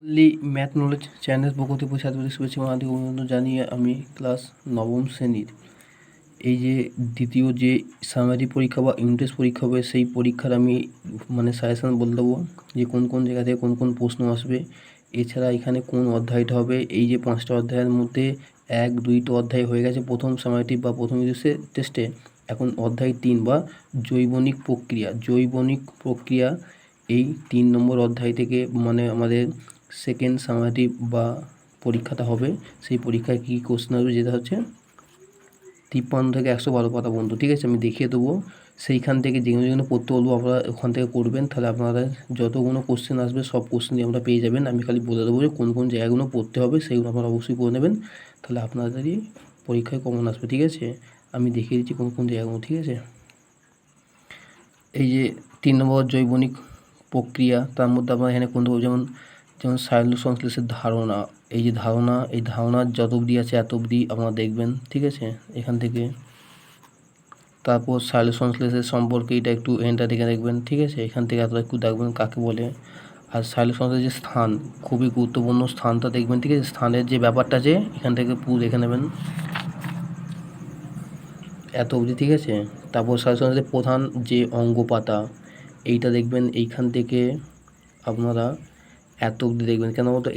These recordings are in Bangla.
লি ম্যাথ নলেজ চ্যানেল পক্ষ থেকে ছাত্রদের শুভেচ্ছা এবং আন্তরিক অভিনন্দন জানিয়ে আমি ক্লাস নবম শ্রেণীর এই যে দ্বিতীয় যে সামারি পরীক্ষা বা ইউনিট টেস্ট পরীক্ষা হবে সেই পরীক্ষার আমি সাজেশান বলে দেবো যে কোন কোন জায়গা থেকে কোন কোন প্রশ্ন আসবে। এছাড়া এখানে কোন অধ্যায়টা হবে, এই যে 5টা অধ্যায়ের মধ্যে 1-2টো অধ্যায় হয়ে গেছে প্রথম সামারিটি বা প্রথম টেস্টে। এখন অধ্যায় 3 বা জৈবনিক প্রক্রিয়া এই 3 নম্বর অধ্যায় থেকে আমাদের সেকেন্ড সামারিটি বা পরীক্ষাটা হবে। সেই পরীক্ষায় কী কোশ্চেন আসবে, যেটা হচ্ছে 53 থেকে 112 পাতা পর্যন্ত। ঠিক আছে, আমি দেখিয়ে দেবো। সেইখান থেকে যেগুলো পড়তে বলবো আপনারা ওখান থেকে করবেন, তাহলে আপনারা যতগুলো কোশ্চেন আসবে সব কোশ্চেনই আমরা পেয়ে যাবেন। আমি খালি বলে দেবো যে কোন কোন জায়গাগুলো পড়তে হবে, সেইগুলো আপনারা অবশ্যই পড়ে নেবেন, তাহলে আপনাদেরই পরীক্ষায় কমন আসবে। ঠিক আছে, আমি দেখিয়ে দিচ্ছি কোন কোন জায়গাগুলো। ঠিক আছে, এই যে 3 নম্বর জৈবনিক প্রক্রিয়া, তার মধ্যে আমরা এখানে কোন যেমন সাইলোসংশ্লেষের ধারণা, এই যে এই ধারণার যত অবধি আছে এত অবধি আপনারা দেখবেন। ঠিক আছে, এখান থেকে তারপর সাইলোসংশ্লেষের সম্পর্কে এটা একটু এন্ডটা দেখে দেখবেন। ঠিক আছে, এখান থেকে এত একটু দেখবেন কাকে বলে। আর সাইলোসংশ্লেষের যে স্থান, খুবই গুরুত্বপূর্ণ স্থানটা দেখবেন। ঠিক আছে, স্থানের যে ব্যাপারটা আছে এখান থেকে পুরো দেখে নেবেন এত অবধি। ঠিক আছে, তারপর সাইলোসংশ্লেষের প্রধান যে অঙ্গপাতা এইটা দেখবেন, এইখান থেকে আপনারা এত অবধি দেখবেন। কেন বলতো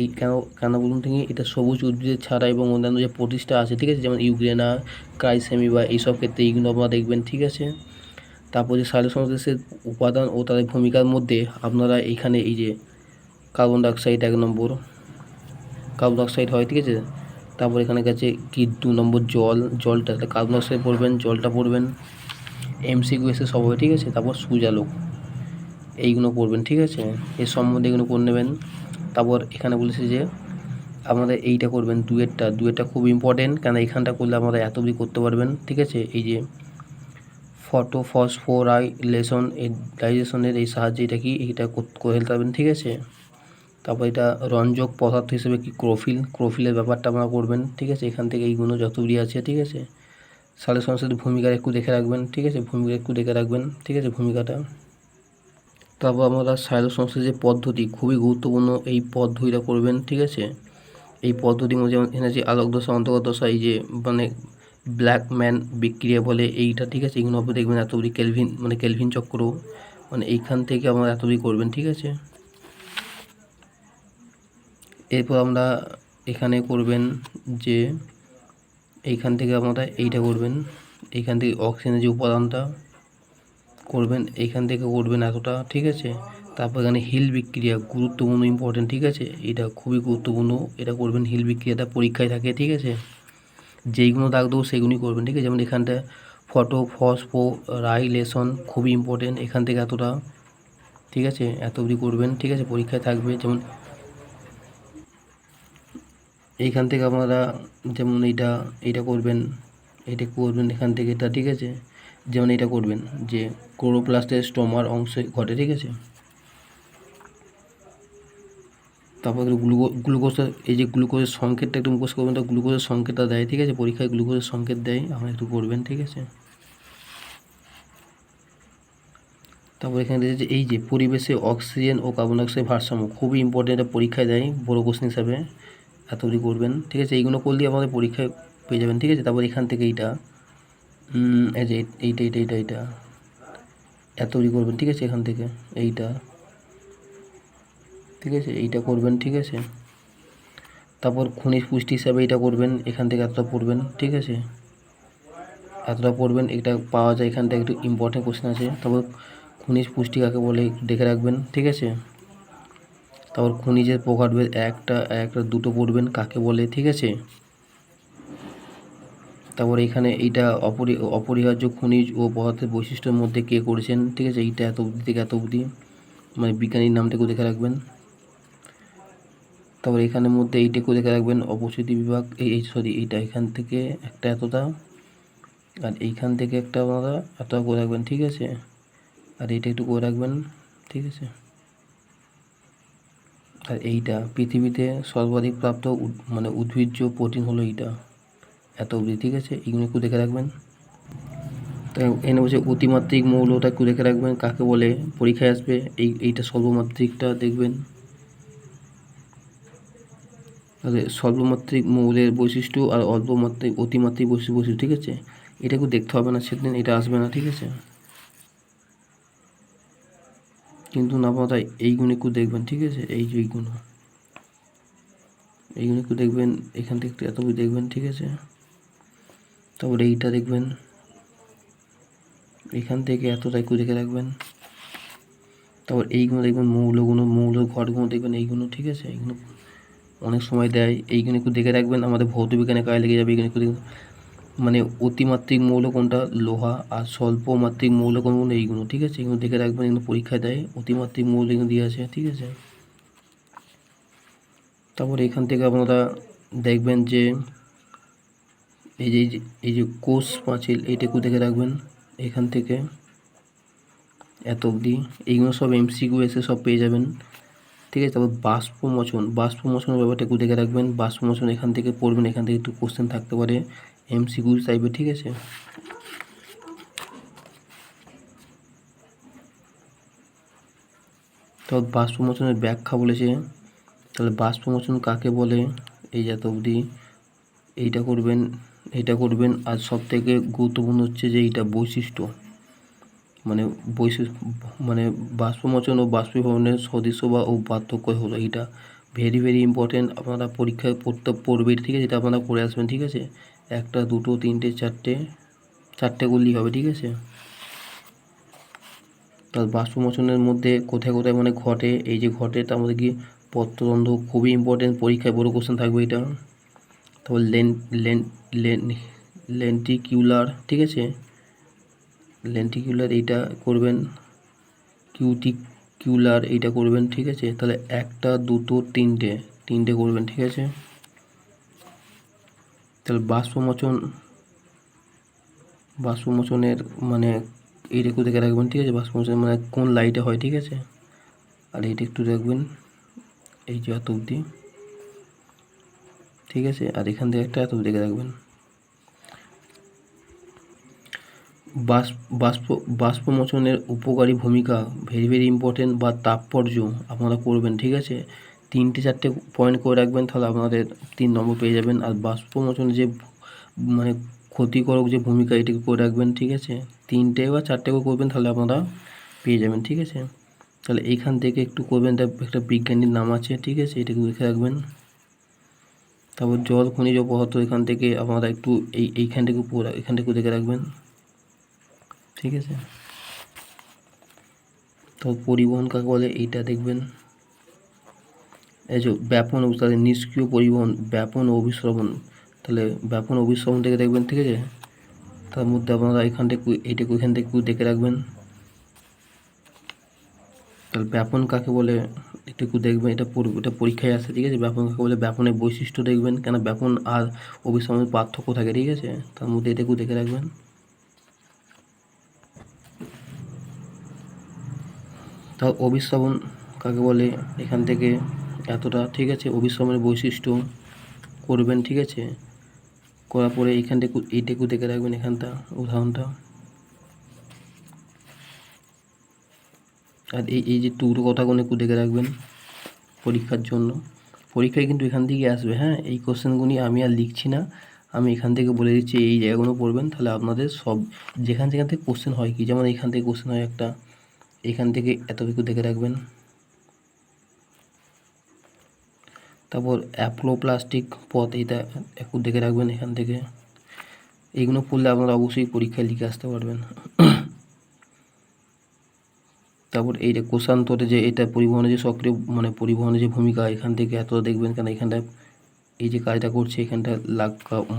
কেন বলুন থেকে, এটা সবুজ উদ্ভিদের ছাড়া এবং অন্যান্য যে প্রতিষ্ঠা আছে, ঠিক আছে, যেমন ইউগ্রেনা, ক্রাইসেমিবা, এইসব ক্ষেত্রে এইগুলো আপনারা দেখবেন। ঠিক আছে, তারপর যে সাইলোসংশ্লেষের উপাদান ও তাদের ভূমিকার মধ্যে আপনারা এইখানে এই যে কার্বন ডাইঅক্সাইড 1 নম্বর, কার্বন ডাইঅক্সাইড হয়। ঠিক আছে, তারপর এখানে গেছে কি 2 নম্বর জলটা, কার্বন ডাইঅক্সাইড পড়বেন, জলটা পড়বেন, এমসিকিউ এসে সব হবে। ঠিক আছে, তারপর সূর্যালোক এইগুলো পড়বেন। ঠিক আছে, এর সম্বন্ধে এগুলো পড়ে নেবেন। তারপর এখানে বলেছে যে আমাদের এইটা করবেন, দুয়েরটা খুব ইম্পর্টেন্ট, কেন এখানটা করলে আমরা এত অবধি করতে পারবেন। ঠিক আছে, এই যে ফটোফসফোরাইলেশন এই ডাইজেশনের এই সাহায্যে এটা এইটা করে ফেলতে পারবেন। ঠিক আছে, তারপর এটা রঞ্জক পদার্থ হিসেবে কি ক্লোরোফিলের ব্যাপারটা আপনারা করবেন। ঠিক আছে, এখান থেকে এইগুলো যতগুলি আছে। ঠিক আছে, সাইলোসংশ্লেষের ভূমিকা একটু দেখে রাখবেন। ঠিক আছে, ঠিক আছে, ভূমিকাটা। তারপর আমরা সাইলোসংশ্লেষের পদ্ধতি, খুবই গুরুত্বপূর্ণ এই পদ্ধতিটা করবেন। ঠিক আছে, এই পদ্ধতির মধ্যে যেমন এখানে যে আলোক দশা, অন্তর্গত দশা, এই যে ব্ল্যাকম্যান বিক্রিয়া বলে এইটা। ঠিক আছে, এইগুলো আপনি দেখবেন এত অবধি। কেলভিন চক্র এইখান থেকে আমরা এত অবধি করবেন। ঠিক আছে, এরপর আমরা এখানে করবেন যে এইখান থেকে আমরা এইটা করবেন, এইখান থেকে অক্সিজেনের যে উপাদানটা করবেন, এইখান থেকে করবেন এতটা। ঠিক আছে, তারপর এখানে হিল বিক্রিয়া গুরুত্বপূর্ণ, ইম্পর্টেন্ট। ঠিক আছে, এটা খুবই গুরুত্বপূর্ণ, এটা করবেন। হিল বিক্রিয়াটা পরীক্ষায় থাকে। ঠিক আছে, যেইগুলো দাগ দেবো সেইগুলোই করবেন। ঠিক আছে, যেমন এখানটা ফটোফসফোরাইলেশন খুবই ইম্পর্টেন্ট, এখান থেকে এতটা। ঠিক আছে, এত অবধি করবেন। ঠিক আছে, পরীক্ষায় থাকবে। যেমন এইখান থেকে আপনারা যেমন এইটা করবেন এখান থেকে এটা। ঠিক আছে, যেমন এটা করবেন যে ক্লোরোপ্লাস্টের স্টোমার অংশে ঘটে। ঠিক আছে, তারপর গ্লুকোজের এই যে গ্লুকোজের সংকেতটা একটু মুখস্থ করবেন, তো গ্লুকোজের সংকেতটা দেয়। ঠিক আছে, পরীক্ষায় গ্লুকোজের সংকেত দেয়, আমরা একটু করবেন। ঠিক আছে, তারপর এখানে দিয়েছে এই যে পরিবেশে অক্সিজেন ও কার্বন ডাইঅক্সাইড ভারসাম্য, খুবই ইম্পর্টেন্ট, এটা পরীক্ষায় দেয় বড় কোশ্চেন হিসাবে, এতগুলি করবেন। ঠিক আছে, এইগুলো করলেই আমাদের পরীক্ষায় পেয়ে যাবেন। ঠিক আছে, তারপর এখান থেকে এইটা এই যে এইটা এতগুলি করবেন। ঠিক আছে, এখান থেকে এইটা। ঠিক আছে, এইটা করবেন। ঠিক আছে, তারপর খনিজ পুষ্টি হিসাবে এটা করবেন, এখান থেকে এতটা পড়বেন। ঠিক আছে, এতটা পড়বেন, এটা পাওয়া যায় এখান থেকে, একটু ইম্পর্টেন্ট কোশ্চেন আছে। তারপর খনিজ পুষ্টি কাকে বলে দেখে রাখবেন। ঠিক আছে, তারপর খনিজের প্রকারভেদ একটা দুটো পড়বেন, কাকে বলে। ঠিক আছে, তারপর এখানে এইটা অপরিহার্য খনিজ ও পদার্থের বৈশিষ্ট্যের মধ্যে কে করেছেন। ঠিক আছে, এইটা এত অবধি থেকে এত অবধি, বিজ্ঞানীর নামটাকে দেখে রাখবেন। তারপর এখানের মধ্যে এইটাকে দেখে রাখবেন, অপস্থিতি বিভাগ এইটা এখান থেকে একটা এতটা, আর এইখান থেকে একটা আপনারা এতটা করে রাখবেন। ঠিক আছে, আর এইটা একটু করে রাখবেন। ঠিক আছে, আর এইটা পৃথিবীতে সর্বাধিক প্রাপ্ত উদ্ভিজ্জ প্রোটিন হলো এইটা, এত অবধি। ঠিক আছে, এইগুলো একটু দেখে রাখবেন। তাই এনে বলছে অতিমাত্রিক মৌলটা একটু দেখে রাখবেন, কাকে বলে, পরীক্ষায় আসবে। এইটা স্বল্পমাত্রিকটা দেখবেন। তাহলে স্বল্পমাত্রিক মৌলের বৈশিষ্ট্য আর অল্পমাত্রিক অতিমাত্রিক বৈশিষ্ট্য, ঠিক আছে, এটা একটু দেখতে হবে না, সেদিন এটা আসবে না, ঠিক আছে, কিন্তু না আপনারা এইগুলো একটু দেখবেন, ঠিক আছে, এইগুলো একটু দেখবেন, এখান থেকে একটু এতটুকু দেখবেন, ঠিক আছে, তারপরে এইটা দেখবেন, এখান থেকে এতটা একটু দেখে রাখবেন, তারপর এইগুলো দেখবেন, মৌল ঘরগুলো দেখবেন, এইগুলো, ঠিক আছে, এইগুলো অনেক সময় দেয়, এইগুলো একটু দেখে রাখবেন, আমাদের ভৌত বিজ্ঞানে কাজে লেগে যাবে। এইগুলো একটু মানে অতিমাত্রিক মৌল কোনটা, লোহা, আর স্বল্প মাত্রিক মৌল কোনগুলো, এইগুলো, ঠিক আছে, এগুলো দেখে রাখবেন, এগুলো পরীক্ষায় দেয়, অতিমাত্রিক মৌল এগুলো দিয়ে আছে, ঠিক আছে। তারপর এখান থেকে আপনারা দেখবেন যে এই যে কোষ পাঁচিল, এইটা একটু দেখে রাখবেন, এখান থেকে এত অবধি, এইগুলো সব এমসিকিউ এসে সব পেয়ে যাবেন, ঠিক আছে। তারপর বাষ্পমোচনের ব্যাপারটা একটু দেখে রাখবেন, বাষ্পমোচন এখান থেকে পড়বেন, এখান থেকে একটু কোশ্চেন থাকতে পারে এমসিকিউ টাইপের, ঠিক আছে। তো বাষ্পমোচনের ব্যাখ্যা বলেছে, তাহলে বাষ্পমোচন কাকে বলে, এই যত অবধি এইটা করবেন, আর সব থেকে গুরুত্বপূর্ণ হচ্ছে যে এইটা বৈশিষ্ট্য, মানে মানে বাষ্পমোচন ও বাষ্পীভবনের সদৃশ্য বা ও পার্থক্য হলো, এইটা ভেরি ইম্পর্টেন্ট, আপনারা পরীক্ষায় পড়বে, ঠিক আছে, এটা আপনারা করে আসবেন, ঠিক আছে, 1 2 3 4টে করলেই হবে, ঠিক আছে। তার বাষ্পমোচনের মধ্যে কোথায় মানে ঘটে, এই যে ঘটে, তার মধ্যে কি পত্ররন্ধ্র, খুবই ইম্পর্টেন্ট, পরীক্ষায় বড় কোশ্চেন থাকবে এটা। তারপর লেন্টিকিউলার, ঠিক আছে, লেন্টিকিউলার এইটা করবেন, কিউটিকিউলার এইটা করবেন, ঠিক আছে, তাহলে 1 2 3টে করবেন, ঠিক আছে। তাহলে বাষ্পমোচনের মানে এইটা একটু দেখে রাখবেন, ঠিক আছে, বাষ্পমোচন মানে কোন লাইটে হয়, ঠিক আছে, আর এইটা একটু দেখবেন, এই যে এত অবধি, ঠিক আছে, আর এখান থেকে একটা এত দেখে রাখবেন। বাষ্পমোচনের উপকারী ভূমিকা ভেরি ইম্পর্টেন্ট, বা তাৎপর্য আপনারা করবেন, ঠিক আছে, 3-4টে পয়েন্ট করে রাখবেন, তাহলে আপনাদের 3 নম্বর পেয়ে যাবেন। আর বাষ্পমোচনের যে মানে ক্ষতিকারক যে ভূমিকা, এটাকে করে রাখবেন, ঠিক আছে, 3টে বা 4টে করে করবেন, তাহলে আপনারা পেয়ে যাবেন, ঠিক আছে। তাহলে এইখান থেকে একটু করবেন, একটা বিজ্ঞানীর নাম আছে, ঠিক আছে, এটাকে লিখে রাখবেন। তারপর জল, খনিজ পদার্থ, এখান থেকে আপনারা একটু এখান থেকে দেখে রাখবেন, ঠিক আছে। তো পরিবহন কাকে বলে, এইটা দেখবেন, এই যে ব্যাপন, তাহলে নিষ্ক্রিয় পরিবহন, ব্যাপন ও অভিস্রবণ, তাহলে ব্যাপন অভিস্রবণ থেকে দেখবেন, ঠিক আছে, তার মধ্যে আপনারা এখান থেকে দেখে রাখবেন। তাহলে ব্যাপন কাকে বলে একটু দেখবেন, এটা পরীক্ষায় আসে, ঠিক আছে, ব্যাপন কাকে বলে, ব্যাপনের বৈশিষ্ট্য দেখবেন, কেন ব্যাপন আর অভিস্রবণের পার্থক্য থাকে, ঠিক আছে, তার মধ্যে এটা দেখে রাখবেন। তাও অভিস্রবণ কাকে বলে, এখান থেকে এতটা, ঠিক আছে, অভিস্রবণের বৈশিষ্ট্য করবেন, ঠিক আছে, করার পরে এইখান থেকে এইটুকু দেখে রাখবেন, এখানটা উদাহরণটা, আর এই যে টুকরো কথাগুলো একটু দেখে রাখবেন পরীক্ষার জন্য, পরীক্ষায় কিন্তু এখান থেকে আসবে, হ্যাঁ, এই কোশ্চেনগুলি আমি আর লিখছি না, আমি এখান থেকে বলে দিচ্ছি এই জায়গাগুলো পড়বেন, তাহলে আপনাদের সব যেখান থেকে কোশ্চেন হয়, কি যেমন এইখান থেকে কোশ্চেন হয় একটা, এখান থেকে এতটুকু দেখে রাখবেন। তারপর অ্যাপ্লোপ্লাস্টিক পথ, এটা একটু দেখে রাখবেন, এখান থেকে এইগুলো পড়লে আপনারা অবশ্যই পরীক্ষায় লিখে আসতে পারবেন। তারপর এইটা কোষান্তরে, যে এটা পরিবহনে যে সক্রিয় মানে পরিবহনের যে ভূমিকা, এখান থেকে এত দেখবেন, কেন এখানটা এই যে কাজটা করছে, এখানটা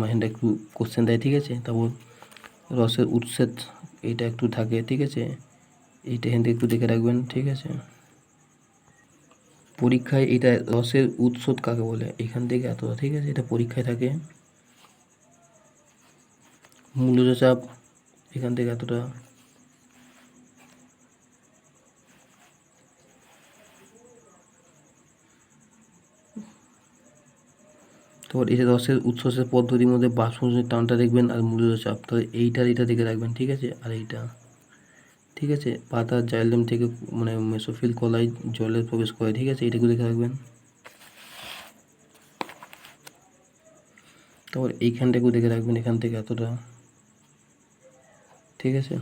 এখানটা একটু কোশ্চেন দেয়, ঠিক আছে। তারপর রসের উৎসেদ, এইটা একটু থাকে, ঠিক আছে, এইটা এখান থেকে একটু দেখে রাখবেন, ঠিক আছে। পরীক্ষায় এটা রসের উৎস কাকে বলে, এখান থেকে এতটা, ঠিক আছে, এটা পরীক্ষায় থাকে। মূল্য চাপ, এখান থেকে এতটা। তারপর এই যে রসের উৎসের পদ্ধতির মধ্যে বাষ্পমোচনের টানটা দেখবেন, আর মূল্য চাপ, তাহলে এইটা দেখে রাখবেন, ঠিক আছে, আর এইটা, ঠিক আছে, পাতার জাইলেম থেকে মানে মেসোফিল কলাই জলে প্রবেশ করে, ঠিক আছে, এইটাকে দেখে রাখবেন। তারপর এইখানটাকেও দেখে রাখবেন, এখান থেকে এতটা, ঠিক আছে।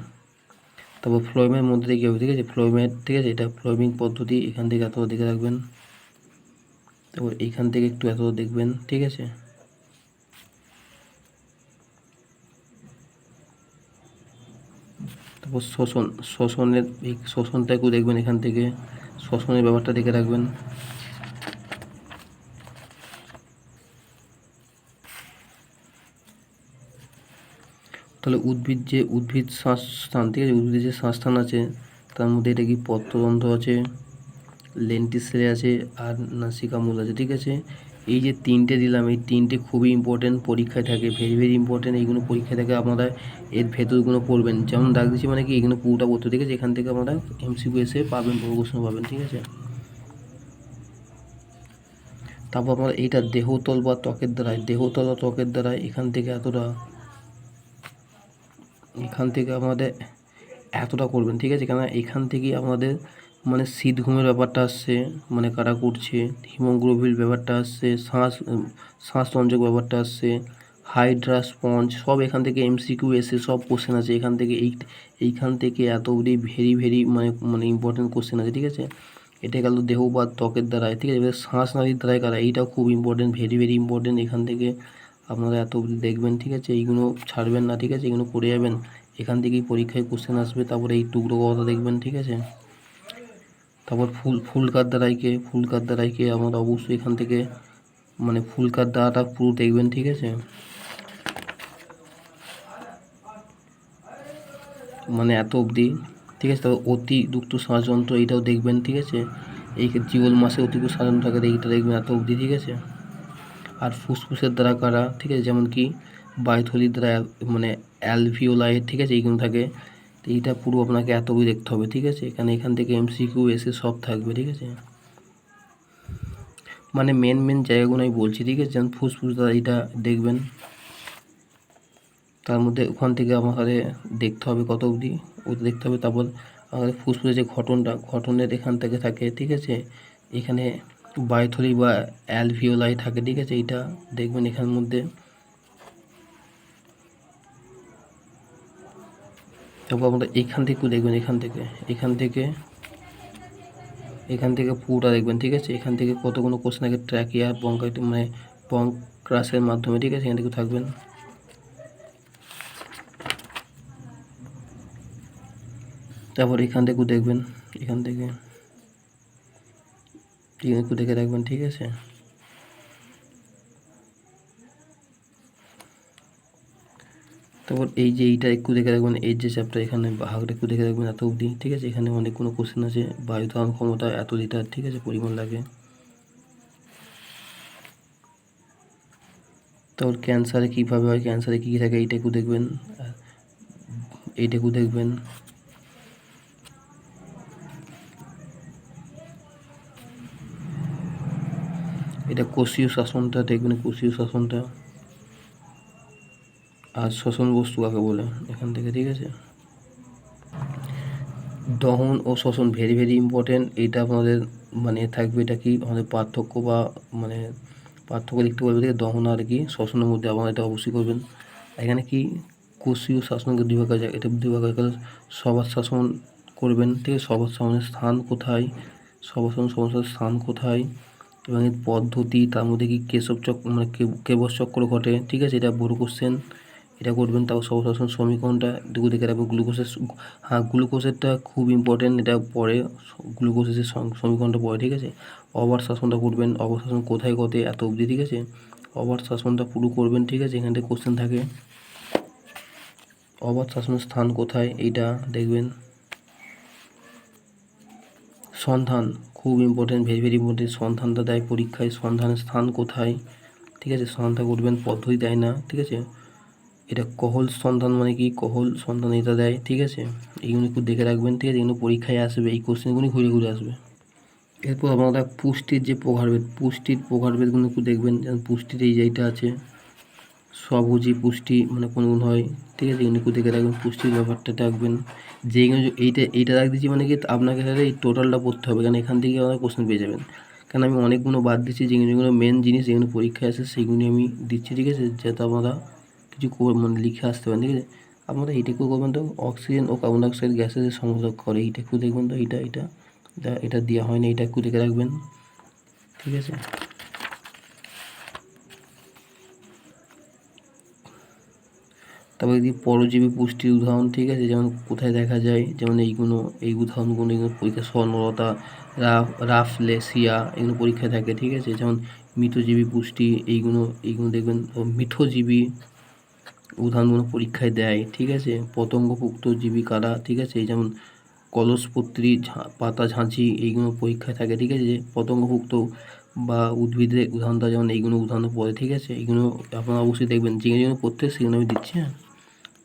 তারপর ফ্লোয়েমের মধ্যে দিয়ে কী হবে, ঠিক আছে, ফ্লোয়েমের, ঠিক আছে, এটা ফ্লোয়িং পদ্ধতি, এখান থেকে এতটা দেখে রাখবেন। তারপর এইখান থেকে একটু এতটা দেখবেন, ঠিক আছে। তারপর শ্বসনের এই শ্বসনটাকেও দেখবেন, এখান থেকে শ্বসনের ব্যাপারটা দেখে রাখবেন। তাহলে উদ্ভিদ শ্বাসস্থান, ঠিক আছে, উদ্ভিদের যে শ্বাসস্থান আছে তার মধ্যে এটা কি পত্ররন্ধ্র আছে, লেন্টিসেলে আছে, আর নাসিকামূল আছে, ঠিক আছে। এই যে তিনটে দিলাম, এই তিনটে খুবই ইম্পর্টেন্ট, পরীক্ষায় থাকে, ভেরি ভেরি ইম্পর্টেন্ট। এইগুলো পরীক্ষায় থাকে, আপনারা এর ভেতরগুলো পড়বেন। যেমন দাগ দিচ্ছি মানে কি, এগুলো পুরোটা পড়তে, ঠিক আছে। এখান থেকে আপনারা এমসিকিউ এসে পাবেন, প্রশ্ন পাবেন, ঠিক আছে। তারপর আপনারা এইটা দেহতল বা ত্বকের দ্বারায় এখান থেকে আমাদের এতটা করবেন, ঠিক আছে। কেন এখান থেকেই আমাদের মানে শীত ঘুমের ব্যাপারটা আসছে, মানে কারা করছে, হিমোগ্লোবিন ব্যাপারটা আসছে, শ্বাসতন্ত্রক ব্যাপারটা আসছে, হাইড্রা স্পঞ্জ, সব এখান থেকে এমসিকিউ এসে সব কোশ্চেন আছে এখান থেকে। এইখান থেকে এত অবধি ভেরি ভেরি মানে ইম্পর্টেন্ট কোশ্চেন আছে, ঠিক আছে। এটা গেল দেহ বা ত্বকের দ্বারায়, ঠিক আছে। এবার শ্বাস নালীর দ্বারায় কারা, এইটাও খুব ইম্পর্টেন্ট, ভেরি ভেরি ইম্পর্টেন্ট। এখান থেকে আপনারা এত অবধি দেখবেন, ঠিক আছে। এইগুলো ছাড়বেন না, ঠিক আছে, এগুলো করে যাবেন। এখান থেকেই পরীক্ষায় কোশ্চেন আসবে। তারপরে এই টুকরো কথা দেখবেন, ঠিক আছে। তারপর ফুলকার দ্বারাইকে আমরা অবশ্যই এখান থেকে মানে ফুলকার দ্বারাটা পুরো দেখবেন, ঠিক আছে। মানে এত অবধি, ঠিক আছে। তারপর অতিরিক্ত শ্বাসযন্ত্র, এইটাও দেখবেন, ঠিক আছে। এই জিওল মাসে অতিরিক্ত শ্বাসযন্ত্র থাকে, এইটা দেখবেন এত অবধি, ঠিক আছে। আর ফুসফুসের দ্বারা কারা, ঠিক আছে, যেমন কি বায়ুথলির দ্বারা মানে অ্যালভিওলাই, ঠিক আছে, এইগুলো থাকে। তো এইটা পুরো আপনাকে এত অবধি দেখতে হবে, ঠিক আছে। এখান থেকে এমসিকিউ এসে সব থাকবে, ঠিক আছে। মানে মেন জায়গাগুলো আমি বলছি, ঠিক আছে। যেমন ফুসফুস দ্বারা এইটা দেখবেন, তার মধ্যে ওখান থেকে আমাদের দেখতে হবে কত অবধি, ওটা দেখতে হবে। তারপর আমাদের ফুসফুসের যে ঘটনের এখান থেকে থাকে, ঠিক আছে। এখানে বায়ুথলি বা অ্যালভিওলাই থাকে, ঠিক আছে, এইটা দেখবেন এখানের মধ্যে। তারপর আমরা এখান থেকেও দেখবেন, এখান থেকে পুরোটা দেখবেন, ঠিক আছে। এখান থেকে কতগুলো কোশ্চেন আগে ট্র্যাকিয়া বঙ্কাইটিস মানে বঙ্ক্রাসের মাধ্যমে, ঠিক আছে, এখান থেকে থাকবেন। তারপর এখান থেকেও দেখবেন, এখান থেকে একটু দেখে রাখবেন, ঠিক আছে। তারপর এই যে এইটা একটু দেখে রাখবেন, এই যে চ্যাপ্টার এখানে ভাগটা একটু দেখে রাখবেন এত অবধি, ঠিক আছে। এখানে অনেকগুলো কোশ্চেন আছে, বায়ু ধারণ ক্ষমতা এত লিটার, ঠিক আছে, পরিমাণ লাগে। তারপর ক্যান্সারে কীভাবে হয়, ক্যান্সারে কী কী থাকে, এইটা একটু দেখবেন, এটা কোষীয় শাসনটা দেখবেন, আর শ্বসন বস্তু কাকে বলে এখান থেকে, ঠিক আছে। দহন ও শ্বসন ভেরি ভেরি ইম্পর্টেন্ট। এইটা আপনাদের মানে থাকবে, এটা কি আমাদের পার্থক্য লিখতে বলবে, ঠিক আছে। দহন আর কি শ্বসনের মধ্যে আপনারা এটা অবশ্যই করবেন। এখানে কি কোষীয় শাসনকে দুই ভাগ যায়, এটা দুই ভাগ হয়ে গেল। সবার শাসন করবেন, ঠিক আছে। সবার শাসনের স্থান কোথায়, স্থান কোথায় এবং এর পদ্ধতি, তার মধ্যে কি কেশব চক্র মানে কেবস চক্র ঘটে, ঠিক আছে, এটা বড় কোশ্চেন, এটা করবেন। তারপর সবশাসন সমীকরণটা দুটো দেখে রাখবো। গ্লুকোজেরটা খুব ইম্পর্টেন্ট, এটা পরে গ্লুকোজের যে সমীকরণটা পড়ে, ঠিক আছে। অবার শাসনটা করবেন, অবার শাসন কোথায় ঘটে এত অবধি, ঠিক আছে। অবার শাসনটা পুরো করবেন, ঠিক আছে। এখান থেকে কোশ্চেন থাকে, অবাধ শাসনের স্থান কোথায় এইটা দেখবেন। সন্ধান খুব ইম্পর্টেন্ট, ভেরি ভেরি ইম্পর্টেন্ট। সন্ধানটা দেয় পরীক্ষায়, সন্ধানের স্থান কোথায়, ঠিক আছে, সন্ধান করবেন। পদ্ধতি দেয় না, ঠিক আছে। এটা কহল সন্ধান মানে কি, কহল সন্ধান এটা দেয়, ঠিক আছে। এইগুলো একটু দেখে রাখবেন, ঠিক আছে। এগুলো পরীক্ষায় আসবে, এই কোশ্চেনগুলি ঘুরে আসবে। এরপর আপনারা পুষ্টির যে প্রকারভেদগুলো একটু দেখবেন। যেমন পুষ্টির এই যেটা আছে স্বভোজী পুষ্টি মানে কোন হয়, ঠিক আছে, এগুলো একটু দেখে রাখবেন। পুষ্টির ব্যাপারটা রাখবেন। যেগুলো এইটা রাখ দিচ্ছি মানে কি আপনাকে তাহলে এই টোটালটা পড়তে হবে, কারণ এখান থেকে আপনারা কোশ্চেন পেয়ে যাবেন। কারণ আমি অনেকগুলো বাদ দিচ্ছি, যেগুলো মেন জিনিস যেগুলো পরীক্ষায় আসে সেইগুলি আমি দিচ্ছি, ঠিক আছে, যাতে আপনারা কিছু মানে লিখে আসতে পারেন, ঠিক আছে। আপনারা এইটুকু করবেন তো, অক্সিজেন ও কার্বন ডাইঅক্সাইড গ্যাসের যে সংযোগ করে এইটুকু দেখবেন তো, এটা দেওয়া হয়নি, এটা একটু দেখে রাখবেন, ঠিক আছে। তারপরে যদি পরজীবী পুষ্টির উদাহরণ, ঠিক আছে, যেমন কোথায় দেখা যায়, যেমন এই উদাহরণগুলো এগুলো পরীক্ষা স্বর্ণলতা, রাফলেসিয়া এগুলো পরীক্ষায় থাকে, ঠিক আছে। যেমন মৃতজীবী পুষ্টি এইগুলো দেখবেন, মিথজীবী উদাহরণগুলো পরীক্ষায় দেয়, ঠিক আছে। পতঙ্গভুক্ত জীবী কারা, ঠিক আছে, এই যেমন কলসপত্রী, পাতা ঝাঁঝি এইগুলো পরীক্ষায় থাকে, ঠিক আছে। যে পতঙ্গভুক্ত বা উদ্ভিদের উদাহরণটা যেমন এইগুলো উদাহরণ পড়ে, ঠিক আছে। এইগুলো আপনারা অবশ্যই দেখবেন, যেগুলো পড়তে সেগুলো আমি দিচ্ছি, হ্যাঁ।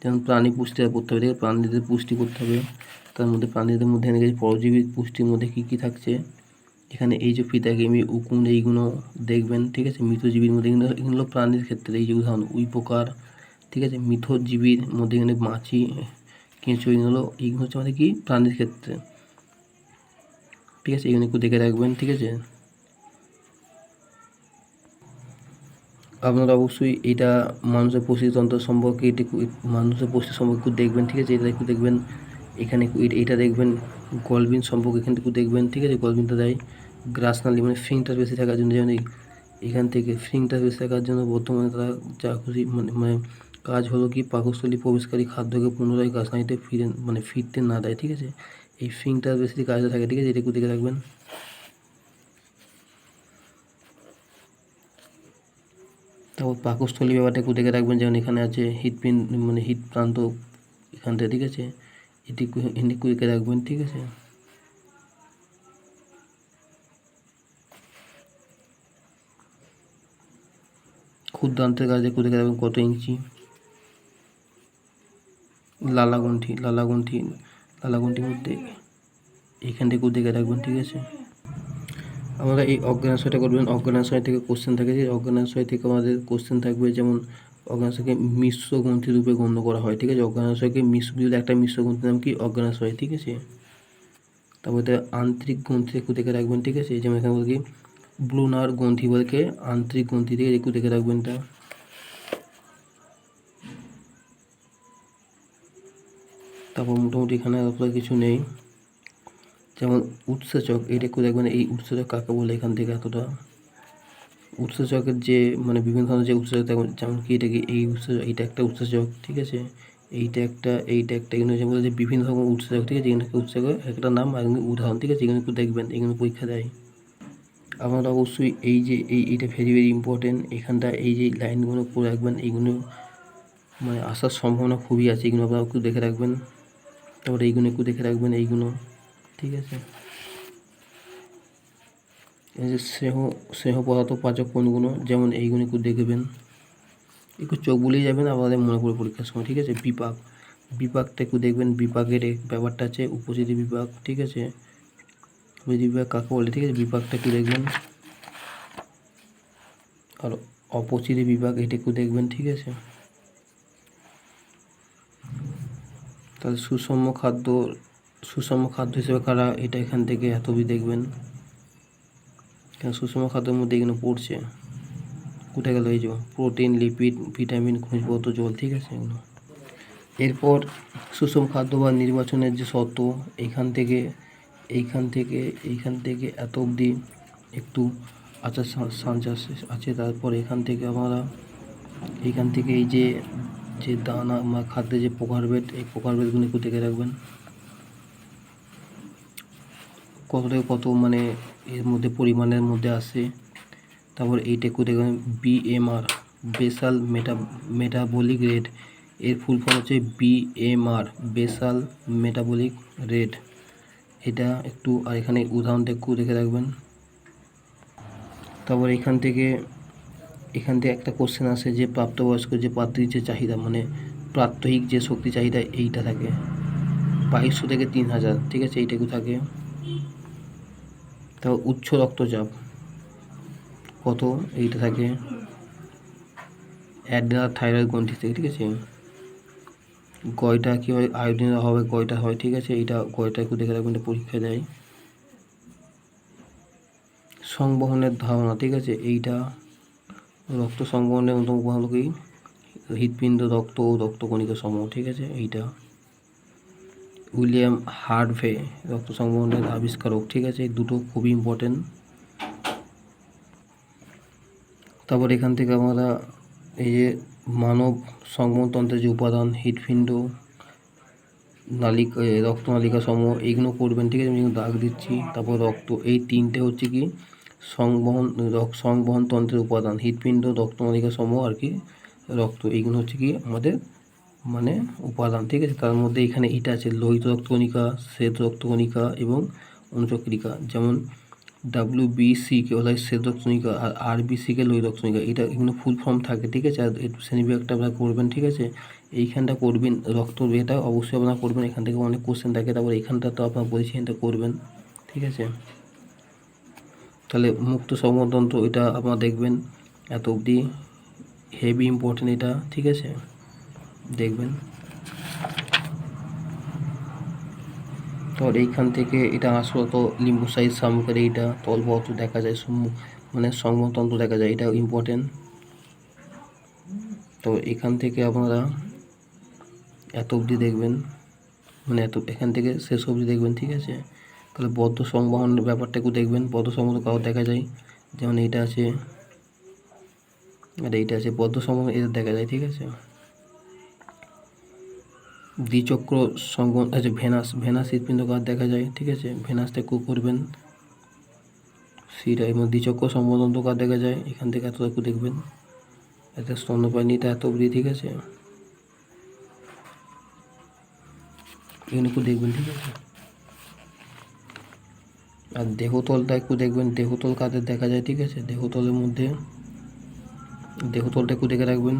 যেমন প্রাণী পুষ্টিটা করতে হবে, ঠিক আছে, প্রাণীদের পুষ্টি করতে হবে। তার মধ্যে প্রাণীদের মধ্যে এখানে পরজীবী পুষ্টির মধ্যে কী কী থাকছে, এখানে এই যে ফিতাকৃমি, উকুন এইগুলো দেখবেন, ঠিক আছে। মৃতজীবীর মধ্যে এগুলো প্রাণীর ক্ষেত্রে এই যে উদাহরণ উইপোকার, ঠিক আছে। মৃতজীবীর মধ্যে এখানে মাছি, কেঁচো, এইগুলো হচ্ছে আমাদের কি প্রাণীর ক্ষেত্রে, ঠিক আছে। এগুলো একটু দেখে রাখবেন, ঠিক আছে। আপনারা অবশ্যই এটা মানুষের পুষ্টিতন্ত্র সম্পর্কে মানুষের পুষ্টি সম্পর্কে একটু দেখবেন, ঠিক আছে। এটা একটু দেখবেন, এখানে এটা দেখবেন, গলবিন সম্পর্কে এখান থেকে দেখবেন, ঠিক আছে। গলবিনটা দেয় গ্রাসনালি, মানে ফিংটার বেশি থাকার জন্য, যেমন এখান থেকে ফিংটার বেশি থাকার জন্য বর্তমানে তারা যা খুশি মানে কাজ হলো কি পাকস্থলী প্রবেশকারী খাদ্যকে পুনরায় গ্রাসনালিতে ফিরতে না দেয়, ঠিক আছে। এই ফিংটার বেশি কাজে থাকে, ঠিক আছে। এটা একটু দেখে রাখবেন। তারপর পাকস্থলী ব্যাপারটা একটু দেখে রাখবেন, যেমন এখানে আছে হৃৎপিণ্ড, মানে হৃৎপ্রান্ত এখান থেকে, ঠিক আছে। এটি একটু দেখে রাখবেন, ঠিক আছে। ক্ষুদ্রান্তের কাজে একটু দেখে রাখবেন কত ইঞ্চি। লালাগ্রন্থির মধ্যে এইখান থেকে দেখে রাখবেন, ঠিক আছে। আমরা এই অজ্ঞানাশয়টা করবেন, অজ্ঞানাশয় থেকে কোশ্চেন থাকে, যে অজ্ঞানাশয় থেকে আমাদের কোশ্চেন থাকবে, যেমন অজ্ঞানাশয়কে মিশ্র গ্রন্থি রূপে গণ্য করা হয়, ঠিক আছে। অজ্ঞানাশয়কে একটা মিশ্র গ্রন্থির নাম কি অজ্ঞানাশয়, ঠিক আছে। তারপরে আন্তরিক গ্রন্থি একটু দেখে রাখবেন, ঠিক আছে। যেমন এখানে বলছি ব্লুনার গ্রন্থি বলকে আন্তরিক গ্রন্থি থেকে একটু দেখে রাখবেন এটা। তারপর মোটামুটি এখানে আপনার কিছু নেই। যেমন উৎসেচক, এটা একটু দেখবেন, এই উৎসেচক কাকে বলে, এখান থেকে এতটা উৎসেচকের যে বিভিন্ন ধরনের যে উৎসেচক দেখবেন, যেমন কি এটা কি এই উৎসেচক, এটা একটা উৎসেচক, ঠিক আছে। এইটা একটা এগুলো যেমন যে বিভিন্ন ধরনের উৎসেচক, ঠিক আছে। এগুলো উৎসেচকের একটা নাম আর উদাহরণ, ঠিক আছে। এগুলো একটু দেখবেন, এগুলো পরীক্ষা দেয়। আপনারা অবশ্যই এই যে এইটা ভেরি ভেরি ইম্পর্টেন্ট, এখানটা এই যে লাইনগুলো করে রাখবেন, এইগুলো আসার সম্ভাবনা খুবই আছে, এগুলো আপনারা একটু দেখে রাখবেন। তারপরে এইগুলো একটু দেখে রাখবেন, এইগুলো, ঠিক আছে। এই যে স্নেহ পদার্থ পাচক কোনগুলো, যেমন এইগুলো একটু দেখবেন, একটু চোখ বুলিয়ে যাবেন, আপনাদের মনে পড়ে পরীক্ষার সময়, ঠিক আছে। বিপাকটা একটু দেখবেন, বিপাকের ব্যাপারটা আছে উপস্থিতি বিপাক, ঠিক আছে। উপস্থিতি বিপাক কাকে বলে, ঠিক আছে। বিপাকটা একটু দেখবেন, আর অপচিতি বিপাক এটা একটু দেখবেন, ঠিক আছে। তাহলে সুষম খাদ্য হিসেবে কারা, এটা এখান থেকে এত দেখবেন, কারণ সুষম খাদ্যের মধ্যে এগুলো পড়ছে। কোথায় গেল, এই যে প্রোটিন, লিপিড, ভিটামিন, খনিজ পদার্থ, জল, ঠিক আছে এগুলো। এরপর সুষম খাদ্য বা নির্বাচনের যে শর্ত, এইখান থেকে এত অবধি একটু আচার আছে। তারপর এখান থেকে আমরা এই যে দানা খাদ্যে যে প্রকারভেদ, এই প্রকারভেদগুলো একটু দেখে রাখবেন, কত থেকে কত এর মধ্যে পরিমাণের মধ্যে আসে। তারপর এইটা একটু দেখবেন, BMR বেসাল মেটাবলিক রেট, এর ফুল ফর্ম হচ্ছে BMR বেসাল মেটাবলিক রেট, এটা একটু, আর এখানে উদাহরণটা একটু দেখে রাখবেন। তারপর এখান থেকে একটা কোশ্চেন আসে, যে প্রাপ্তবয়স্ক যে পাত্রীর যে চাহিদা, প্রাত্যহিক যে শক্তি চাহিদা এইটা থাকে 2200 থেকে 3000, ঠিক আছে, এইটুকু থাকে। তারপর উচ্চ রক্তচাপ কত, এইটা থাকে অ্যাড্রেনাল থাইরয়েড গ্রন্থি থেকে, ঠিক আছে। গয়টা কী হয়, আয়োডিনের অভাবে গয়টা হয়, ঠিক আছে। এইটা গয়টা একটু দেখে রাখবেন, পরীক্ষা দেয়। সংবহনের ধারণা, ঠিক আছে। এইটা রক্ত সংবহনের অন্যতম উপাদান হলো কি হৃৎপিণ্ড, রক্ত ও রক্তকণিকা সমূহ, ঠিক আছে। এইটা উইলিয়াম হার্ভে রক্ত সংবহনের আবিষ্কারক, ঠিক আছে। এই দুটো খুবই ইম্পর্টেন্ট। তারপর এখান থেকে আমরা এই যে মানব সংবহনতন্ত্রের যে উপাদান হৃৎপিণ্ড, নালিকা, রক্তনালিকা সমূহ, এইগুলো করবেন, ঠিক আছে। আমি দাগ দিচ্ছি। তারপর রক্ত, এই তিনটে হচ্ছে কি সংবহনতন্ত্রের উপাদান হৃৎপিণ্ড, রক্তনালিকা সমূহ আর কি রক্ত, এইগুলো হচ্ছে কি আমাদের মানে উপাদান, ঠিক আছে। তার মধ্যে এখানে এটা আছে লোহিত রক্তকণিকা, শ্বেত রক্তকণিকা এবং অনুচক্রিকা। যেমন WBC কে বলা হয় শ্বেত রক্তকণিকা আর RBC কে লোহিত রক্তকণিকা। এগুলো ফুল ফর্ম থাকে, ঠিক আছে। আর শ্রেণীবিভাগটা আপনারা করবেন, ঠিক আছে। এইখানটা করবেন রক্ত, এটা অবশ্যই আপনারা করবেন, এখান থেকে অনেক কোশ্চেন থাকে। তারপর এখানটা তো আপনার পরিচিহ্নটা করবেন, ঠিক আছে। তাহলে মুক্ত সংবহনতন্ত্র এটা আপনারা দেখবেন এত অবধি, হেভি ইম্পর্টেন্ট এটা, ঠিক আছে, দেখবেন। তো এইখান থেকে এটা আসলত লিম্বোসাইট সামুখের এইটা তলপত্র দেখা যায়, মানে সংবহনতন্ত্র দেখা যায়, এটা ইম্পর্টেন্ট। তো এখান থেকে আপনারা এত অবধি দেখবেন, মানে এখান থেকে শেষ অবধি দেখবেন, ঠিক আছে। তাহলে বদ্ধ সংবহনের ব্যাপারটা একটু দেখবেন। বদ্ধ সংবহন কারো দেখা যায়, যেমন এইটা আছে আর এইটা আছে, বদ্ধ সংবহন এটা দেখা যায়, ঠিক আছে। দ্বিচক্র সংবহন আছে ভেনাস হৃৎপিণ্ড কার দেখা যায়, ঠিক আছে। ভেনাসটা একটু করবেন সিটা, এবং দ্বিচক্র সংবহনতন্ত্র কার দেখা যায়, এখান থেকে এতটুকু দেখবেন। একটা স্তন্যপায়ীটা এত অবধি, ঠিক আছে, এগুলো দেখবেন, ঠিক আছে। আর দেহতলটা একটু দেখবেন, দেহতল কাদের দেখা যায়, ঠিক আছে। দেহতলের মধ্যে দেহতলটা একটু দেখে রাখবেন।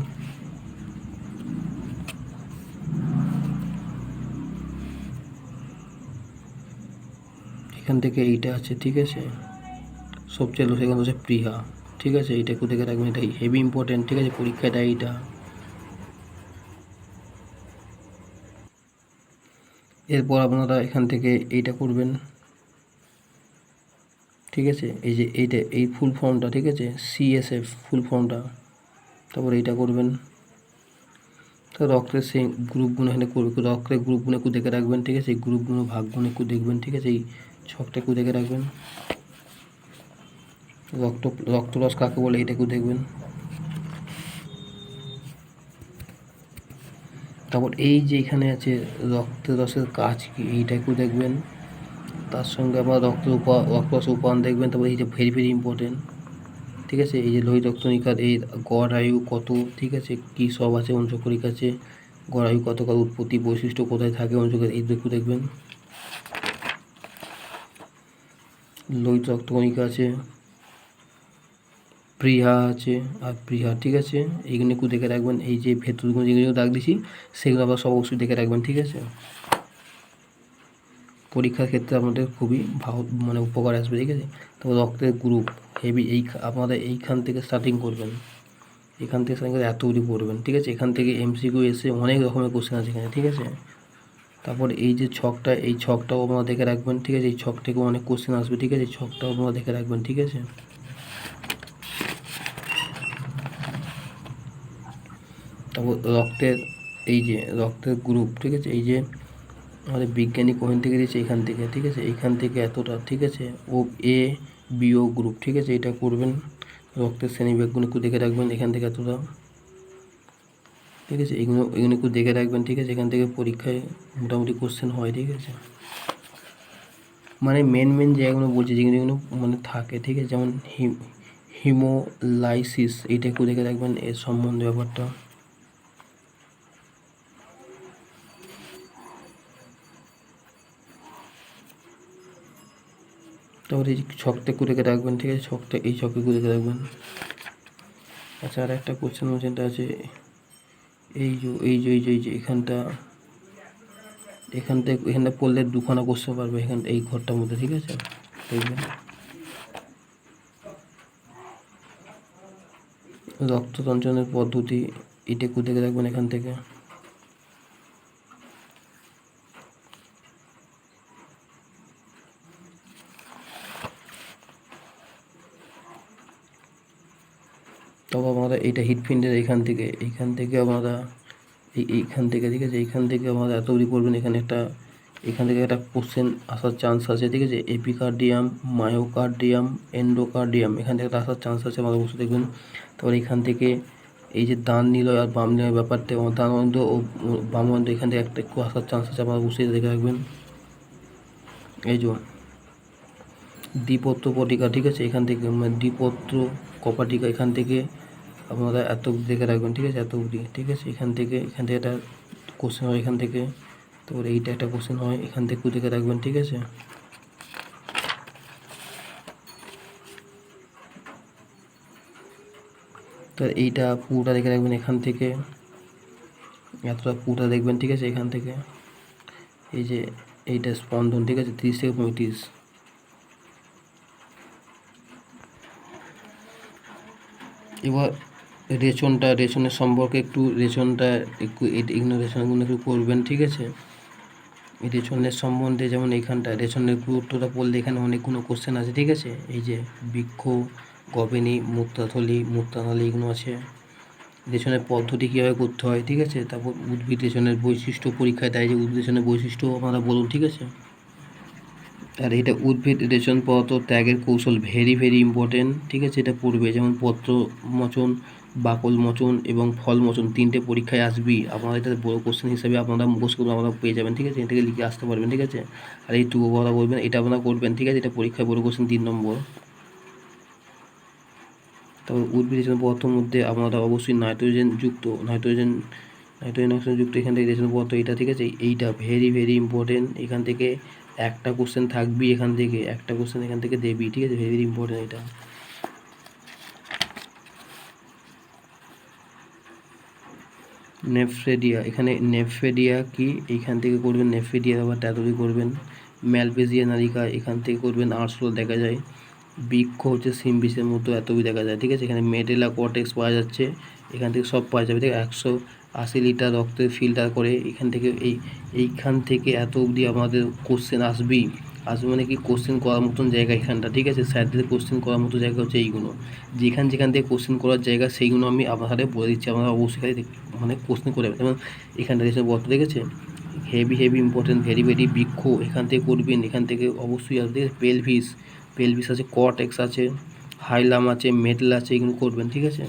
এখান থেকে এইটা আছে, ঠিক আছে, সবচেয়ে সেখানে হচ্ছে প্রিহা, ঠিক আছে। এইটা একটু দেখে রাখবেন, এটা হেভি ইম্পর্টেন্ট, ঠিক আছে, পরীক্ষাটা এইটা। এরপর আপনারা এখান থেকে এইটা করবেন, ঠিক আছে। এই যে এইটা, এই ফুল ফর্মটা, ঠিক আছে, CSF ফুল ফর্মটা। তারপর এইটা করবেন। তো রক্তের সেই গ্রুপগুলো এখানে করবে, রক্তের গ্রুপগুলো একটু দেখে রাখবেন, ঠিক আছে। এই গ্রুপগুলো ভাগগুলো একটু দেখবেন, ঠিক আছে। এই ছকটা একটু দেখে রাখবেন। রক্তরস কাকে বলে এটা একটু দেখবেন। তারপর এই যে এখানে আছে রক্তের রসের কাজ কি, এইটা একটু দেখবেন। তার সঙ্গে আবার রক্তরসের উপাদান দেখবেন। তারপর এই যে ভেরি ভেরি ইম্পর্টেন্ট, ঠিক আছে, এই যে লোহিত রক্তকণিকার এই গড় আয়ু কত, ঠিক আছে, কী সব আছে অনুচক্রিক আছে, গড় আয়ু কত, কার উৎপত্তি বৈশিষ্ট্য কোথায় থাকে অনুচক্রিক, এই একটু দেখবেন। লোহিত রক্তকণিকা আছে, প্রিহা আছে আর প্রিহা, ঠিক আছে, এইগুলো একটু দেখে রাখবেন। এই যে ভেতরগুলো যেগুলো দাগ দিছি সেগুলো আবার সব অবশ্যই দেখে রাখবেন, ঠিক আছে। পরীক্ষার ক্ষেত্রে আপনাদের খুবই মানে উপকার আসবে, ঠিক আছে। তারপর রক্তের গ্রুপ হেভি, আপনারা এইখান থেকে স্টার্টিং করবেন, এখান থেকে এত অবধি পড়বেন, ঠিক আছে। এখান থেকে MCQ এসে অনেক রকমের কোশ্চেন আছে এখানে, ঠিক আছে। তারপর এই যে ছকটা, এই ছকটাও আপনারা দেখে রাখবেন, ঠিক আছে। এই ছক থেকেও অনেক কোশ্চেন আসবে, ঠিক আছে, এই ছকটাও আপনারা দেখে রাখবেন, ঠিক আছে। তারপর এই যে রক্তের গ্রুপ, ঠিক আছে, এই যে আমাদের বিজ্ঞানিক ওখান থেকে দিয়েছে এখান থেকে, ঠিক আছে, এইখান থেকে এতটা, ঠিক আছে। ও ABO গ্রুপ, ঠিক আছে, এটা করবেন। রক্তের শ্রেণীবিভাগগুলো একটু দেখে রাখবেন, এখান থেকে এতটা, ঠিক আছে। এগুলো একটু দেখে রাখবেন, ঠিক আছে। এখান থেকে পরীক্ষায় মোটামুটি কোশ্চেন হয়, ঠিক আছে। মানে মেন জায়গাগুলো বলছি যেগুলো মানে থাকে, ঠিক আছে। যেমন হিমোলাইসিস, এইটা একটু দেখে রাখবেন, এর সম্বন্ধে ব্যাপারটা। তারপরে এই ছকটা একটু দেখে রাখবেন, ঠিক আছে, এই ছকটা একটু দেখে রাখবেন। আচ্ছা, আর একটা কোশ্চেন যেটা আছে, এই যে এখানটা পড়লে দুখানা কোশ্চেন পারবে এই ঘরটার মধ্যে, ঠিক আছে, দেখবেন। রক্ত সঞ্চালনের পদ্ধতি, এটা একটু দেখে রাখবেন এখান থেকে। তবে আমরা এইটা হিট ফিল্ডের এইখান থেকে আমরা এইখান থেকে, ঠিক আছে, এইখান থেকে আমরা এত অবধি করবেন। এখান থেকে একটা কোশ্চেন আসার চান্স আছে, ঠিক আছে। এপিকার্ডিয়াম, মায়োকার্ডিয়াম, এন্ডোকার্ডিয়াম, এখান থেকে একটা আসার চান্স আছে, আমরা অবশ্যই দেখবেন। তারপর এখান থেকে এই যে ডান নিলয় আর বাম নিলয় ব্যাপারটা, ডান অন্ধ ও বাম অন্ধ, এখান থেকে একটা একটু আসার চান্স আছে, আপনারা অবশ্যই দেখে রাখবেন। এই যে দ্বিপত্র পটিকা, ঠিক আছে, এখান থেকে দ্বিপত্র কপাটিকা, এখান থেকে আপনারা এত দেখে রাখবেন, ঠিক আছে, এত অবধি, ঠিক আছে। এখান থেকে একটা কোশ্চেন হয় এখান থেকে, তারপরে এইটা একটা কোশ্চেন হয় এখান থেকে, একটু দেখে রাখবেন, ঠিক আছে। তো এইটা পুরোটা দেখে রাখবেন, এখান থেকে এতটা পুরোটা দেখবেন, ঠিক আছে। এখান থেকে এই যে এইটা স্পন্দন, ঠিক আছে, 30 থেকে 35। এবার রেশনের সম্পর্কে একটু রেশনগুলো একটু করবেন, ঠিক আছে। এই রেশনের সম্বন্ধে যেমন এইখানটা রেশনের গুরুত্বটা পড়লে এখানে অনেকগুলো কোশ্চেন আছে, ঠিক আছে। এই যে বৃক্ষ, গবেনি, মূত্রথলি, মূত্রনালী, এগুলো আছে। রেশনের পদ্ধতি কীভাবে করতে হয়, ঠিক আছে। তারপর উদ্ভিদ রেশনের বৈশিষ্ট্য পরীক্ষায় দেয়, যে উদ্ভিদ রেশনের বৈশিষ্ট্য আপনারা বলুন, ঠিক আছে। আর এটা উদ্ভিদ রেশন পদার্থ ত্যাগের কৌশল, ভেরি ভেরি ইম্পর্টেন্ট, ঠিক আছে। এটা পড়বে, যেমন পত্র মোচন, বাকল মোচন এবং ফল মোচন, 3টে পরীক্ষায় আসবেই। আপনারা এটা বড় কোশ্চেন হিসেবে আপনারা মুখস্থ করে আপনারা পেয়ে যাবেন, ঠিক আছে। এখান থেকে লিখে আসতে পারবেন, ঠিক আছে। আর এইটুকু কথা বলবেন, এটা আপনারা করবেন, ঠিক আছে। এটা পরীক্ষায় বড় কোশ্চেন 3 নম্বর। তারপর উদ্ভিদ রেশন পদার্থের মধ্যে আপনারা অবশ্যই নাইট্রোজেন অক্সিজেন যুক্ত এখান থেকে রেশন পদার্থ, এটা, ঠিক আছে। এইটা ভেরি ভেরি ইম্পর্টেন্ট। এখান থেকে একটা কোশ্চেন থাকবেই, এখান থেকে একটা কোশ্চেন এখান থেকে দেবি, ঠিক আছে। ভেরি ভেরি ইম্পর্টেন্ট এটা। নেফ্রেডিয়া, এখানে নেফ্রেডিয়া কি এইখান থেকে করবেন, নেফ্রেডিয়া আবার ট্যাটরি করবেন। ম্যালপেজিয়া নালিকা, এখান থেকে করবেন, আর্টসগুলো দেখা যায়। বৃক্ষ হচ্ছে সিম বিষের মতো এতই দেখা যায়, ঠিক আছে। এখানে মেডেলা কর্টেক্স পাওয়া যাচ্ছে, এখান থেকে সব পাওয়া যাবে, ঠিক আছে। 180 লিটার রক্তের ফিল্টার করে এখান থেকে এইখান থেকে এত অবধি আমাদের কোশ্চেন আসবে মানে কি কোশ্চেন করার মতন জায়গা এখানটা, ঠিক আছে। স্যারদের কোশ্চেন করার মতো জায়গা হচ্ছে এইগুলো। যেখান থেকে কোশ্চেন করার জায়গা সেইগুলো আমি আপনাদের বলে দিচ্ছি, আপনারা অবশ্যই মানে কোশ্চেন করে যাবেন। যেমন এখানটা যেসব বর্ত দেখেছে, হেভি ইম্পর্টেন্ট, ভেরি ভেরি। বৃক্ষ এখান থেকে করবেন, এখান থেকে অবশ্যই আসবে। পেলভিস আছে, কর্টেক্স আছে, হাইলাম আছে, মেডেল আছে, এগুলো করবেন, ঠিক আছে।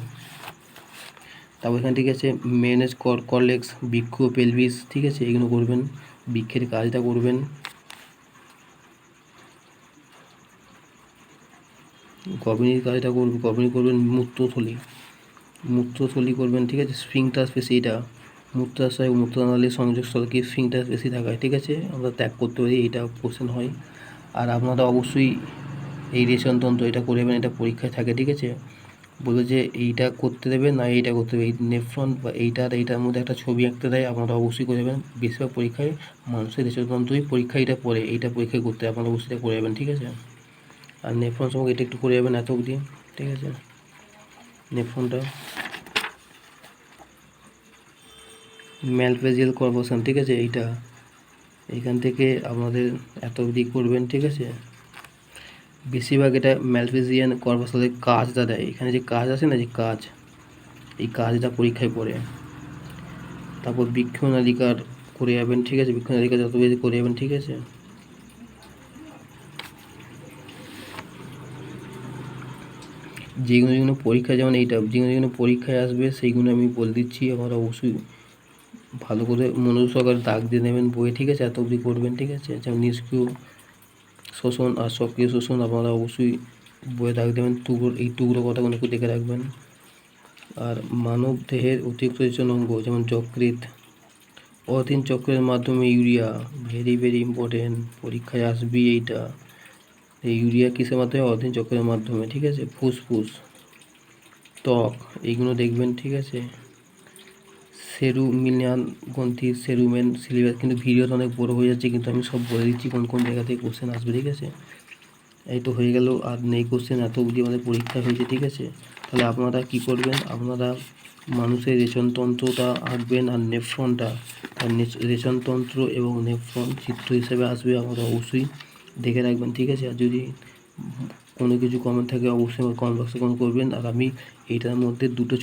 তারপর এখান থেকে আছে মেনেজ কর্লেক্স, বৃক্ষ, পেলভিস, ঠিক আছে, এগুলো করবেন। বৃক্ষের কাজটা করবেন। গভীর কাজটা করবেন। মূত্রথলি করবেন, ঠিক আছে। স্ফিংটার পেশি, এটা মূত্রাশয় ও মূত্রনালীর সংযোগস্থলকে স্ফিংটার পেশি থাকায়, ঠিক আছে, আমরা ত্যাগ করতে পারি, এটা কোশ্চেন হয়। আর আপনারা অবশ্যই এই রেশনতন্ত্র এটা করবেন, এটা পরীক্ষায় থাকে, ঠিক আছে। বলে যে এইটা করতে দেবে না এইটা করতে দেবে, এই নেফ্রন বা এইটার মধ্যে একটা ছবি আঁকতে দেয়, আপনারা অবশ্যই করে যাবেন। বেশিরভাগ পরীক্ষায় মানুষের রেশনতন্ত্রই পরীক্ষা এটা পড়ে, এইটা পরীক্ষায় করতে আপনারা অবশ্যই এটা করে যাবেন, ঠিক আছে। আর নেফ্রন সম্পর্কে এটা একটু করে যাবেন এত অবধি, ঠিক আছে। নেফ্রনটা ম্যালপেজিয়াল কর্পোরেশন, ঠিক আছে, এইখান থেকে আপনাদের এত অবধি করবেন, ঠিক আছে। বেশিরভাগ এটা ম্যালপেজিয়ান কর্পোরেশনের কাজটা দেয়, এখানে যে কাজ আছে না, যে কাজ, এই কাজটা পরীক্ষায় পড়ে। তারপর বৃক্ষ নালিকার করে যাবেন, ঠিক আছে। বৃক্ষ নালিকা যত বেশি করে যাবেন, ঠিক আছে। যেগুলো পরীক্ষায়, যেমন এইটা যেগুলো পরীক্ষায় আসবে সেইগুলো আমি বলে দিচ্ছি, আপনারা অবশ্যই ভালো করে মনোযোগ সহকারে দাগ দিয়ে নেবেন বইয়ে, ঠিক আছে। এত অবধি করবেন, ঠিক আছে। যেমন নিষ্ক্রিয় শোষণ আর সক্রিয় শোষণ আপনারা অবশ্যই বইয়ে দাগ দেবেন। এই টুকরো কথাগুলো একটু দেখে রাখবেন। আর মানব দেহের অতিরিক্ত অঙ্গ, যেমন যকৃৎ, অধীন চক্রের মাধ্যমে ইউরিয়া, ভেরি ভেরি ইম্পর্টেন্ট, পরীক্ষায় আসবে এইটা। এই ইউরিয়া কিসের মাধ্যমে, অধীন চক্রের মাধ্যমে, ঠিক আছে। ফুসফুস, ত্বক, এইগুলো দেখবেন, ঠিক আছে। সেরুমিনাল গ্রন্থি, সেরুমেন, সিলিবাস, কিন্তু ভিডিওটা অনেক বড় হয়ে যাচ্ছে, কিন্তু আমি সব বলে দিচ্ছি কোন জায়গা থেকে কোশ্চেন আসবে, ঠিক আছে। এই তো হয়ে গেল, আর নেই কোশ্চেন, এত অবধি আমাদের পরীক্ষা হয়েছে, ঠিক আছে। তাহলে আপনারা কি করবেন, আপনারা মানুষের রেচনতন্ত্রটা আঁকবেন, আর নেফ্রনটা, আর রেচনতন্ত্র এবং নেফ্রন চিত্র হিসেবে আসবে, আপনারা অবশ্যই দেখে রাখবেন, ঠিক আছে। আর যদি কোনো কিছু কমেন্ট থাকে অবশ্যই আমার কমেন্ট বক্সে কমেন্ট করবেন। আর আমি এইটার মধ্যে দুটো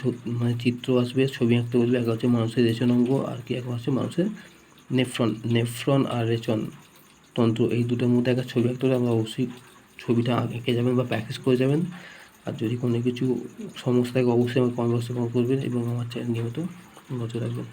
চিত্র আসবে, ছবি আঁকতে বলবে। একটা হচ্ছে মানুষের রেচন অঙ্গ, আর কি একটা হচ্ছে মানুষের নেফ্রন আর রেচন তন্ত্র, এই দুটোর মধ্যে একটা ছবি আঁকতে হলে আমরা অবশ্যই ছবিটা এঁকে যাবেন বা প্র্যাকটিস করে যাবেন। আর যদি কোনো কিছু সমস্যা থাকে অবশ্যই আমার কমেন্ট বক্সে কমেন্ট করবেন এবং আমার চ্যানেল নিয়মিত নজর রাখবেন।